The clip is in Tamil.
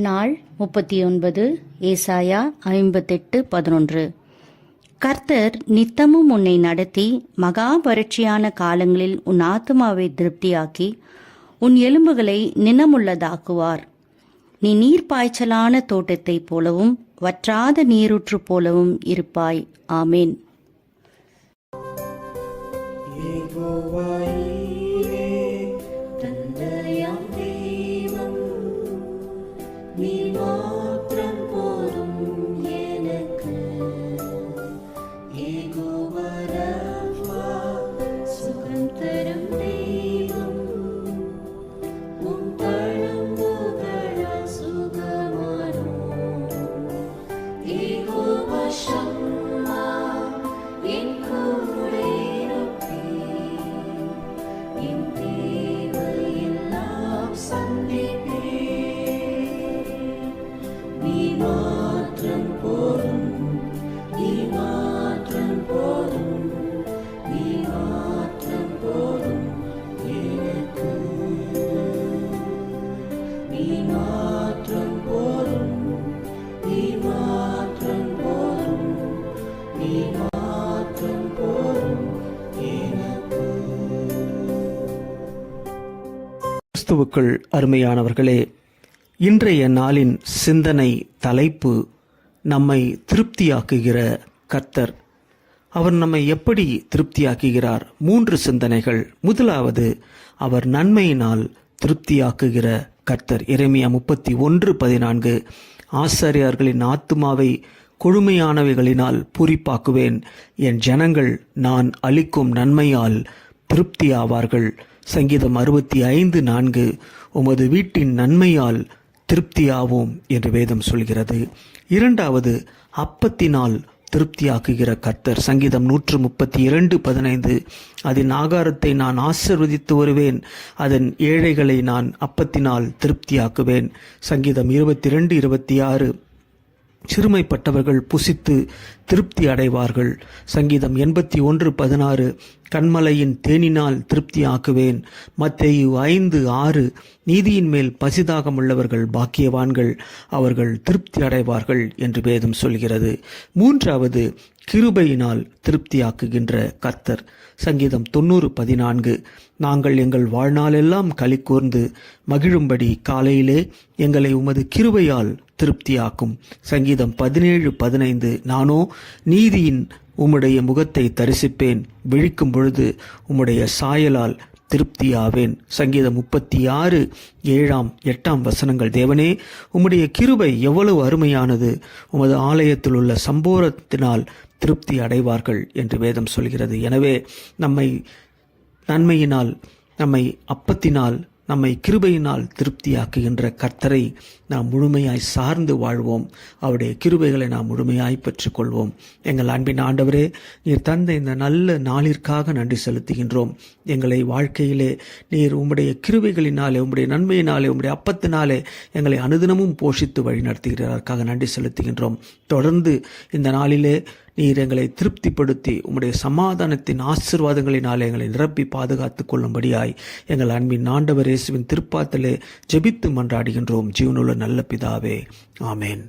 நாள் 39 ஏசாயா 58:11. கர்த்தர் நித்தமும் உன்னை நடத்தி மகா வறட்சியான காலங்களில் உன் ஆத்துமாவை திருப்தியாக்கி உன் எலும்புகளை நினமுள்ளதாக்குவார். நீ நீர் பாய்ச்சலான தோட்டத்தைப் போலவும் வற்றாத நீரூற்று போலவும் இருப்பாய். ஆமேன். நீ மாத்திரம் போதும் எனக்கு. யெகோவா ராஃபா, சுகம் தரும் தெய்வம். உம் தழும்புகளால் சுகமானோம். யெகோவா ஷம்மா, என் கூட இருப்பீர். என் தேவையெல்லாம் சந்திப்பீர். நீ மாத்திரம் போதும், நீ மாத்திரம் போதும், நீ மாத்திரம் போதும் எனக்கு. நீ மாத்திரம் போதும், நீ மாத்திரம் போதும், நீ மாத்திரம் போதும் எனக்கு. கிறிஸ்துவுக்குள் அருமையானவர்களே, இன்றைய நாளின் சிந்தனை தலைப்பு நம்மை திருப்தியாக்குகிற கர்த்தர். அவர் நம்மை எப்படி திருப்தியாக்குகிறார்? 3 சிந்தனைகள். முதலாவது, அவர் நன்மையினால் திருப்தியாக்குகிற கர்த்தர். எரேமியா 31:14. ஆசாரியர்களின் ஆத்துமாவை கொழுமையானவைகளினால் பூரிப்பாக்குவேன். என் ஜனங்கள் நான் அளிக்கும் நன்மையால் திருப்தியாவார்கள். சங்கீதம் 65:4. உமது வீட்டின் நன்மையால் திருப்தியாவோம் என்று வேதம் சொல்கிறது. இரண்டாவது, அப்பத்தினால் திருப்தியாக்குகிற கர்த்தர். சங்கீதம் 132:15. அதன் ஆகாரத்தை நான் ஆசீர்வதித்து வருவேன், அதன் ஏழைகளை நான் அப்பத்தினால் திருப்தியாக்குவேன். சங்கீதம் 22:26. சிறுமைப்பட்டவர்கள் புசித்து திருப்தி அடைவார்கள். சங்கீதம் 81:16. கண்மலையின் தேனினால் திருப்தி ஆக்குவேன். மத்தேயு 5:6. நீதியின் மேல் பசிதாகம் உள்ளவர்கள் பாக்கியவான்கள், அவர்கள் திருப்தி அடைவார்கள் என்று வேதம் சொல்கிறது. மூன்றாவது, கிருபையினால் திருப்தியாக்குகின்ற கர்த்தர். சங்கீதம் 90:14. நாங்கள் எங்கள் வாழ்நாளெல்லாம் களி கூர்ந்து மகிழும்படி காலையிலே எங்களை உமது கிருபையால் திருப்தியாக்கும். சங்கீதம் 17:15. நானோ நீதியின் உம்முடைய முகத்தை தரிசிப்பேன், விழிக்கும் பொழுது உம்முடைய சாயலால் திருப்தியாவேன். சங்கீதம் 36:7-8 தேவனே, உம்முடைய கிருபை எவ்வளவு அருமையானது, உமது ஆலயத்தில் உள்ள சம்போரத்தினால் திருப்தி அடைவார்கள் என்று வேதம் சொல்கிறது. எனவே நம்மை நன்மையினால், நம்மை அப்பத்தினால், நம்மை கிருபையினால் திருப்தியாக்குகின்ற கர்த்தரை நாம் முழுமையாய் சார்ந்து வாழ்வோம். அவருடைய கிருபைகளை நாம் முழுமையாய் பெற்றுக்கொள்வோம். எங்கள் அன்பின் ஆண்டவரே, நீர் தந்த இந்த நல்ல நாளிற்காக நன்றி செலுத்துகின்றோம். எங்களை வாழ்க்கையிலே நீர் உம்முடைய கிருபைகளினாலே, உம்முடைய நன்மையினாலே, உம்முடைய அப்பத்தினாலே எங்களை அனுதினமும் போஷித்து வழி நடத்துகிறதற்காக நன்றி செலுத்துகின்றோம். தொடர்ந்து இந்த நாளிலே நீர் எங்களை திருப்திப்படுத்தி உம்முடைய சமாதானத்தின் ஆசீர்வாதங்களினாலே எங்களை நிரப்பி பாதுகாத்துக் கொள்ளும்படியாய் எங்கள் அன்பின் ஆண்டவர் இயேசுவின் திருப்பாத்திலே ஜெபித்து மன்றாடுகின்றோம். ஜீவனுள்ள நல்ல பிதாவே, ஆமேன்.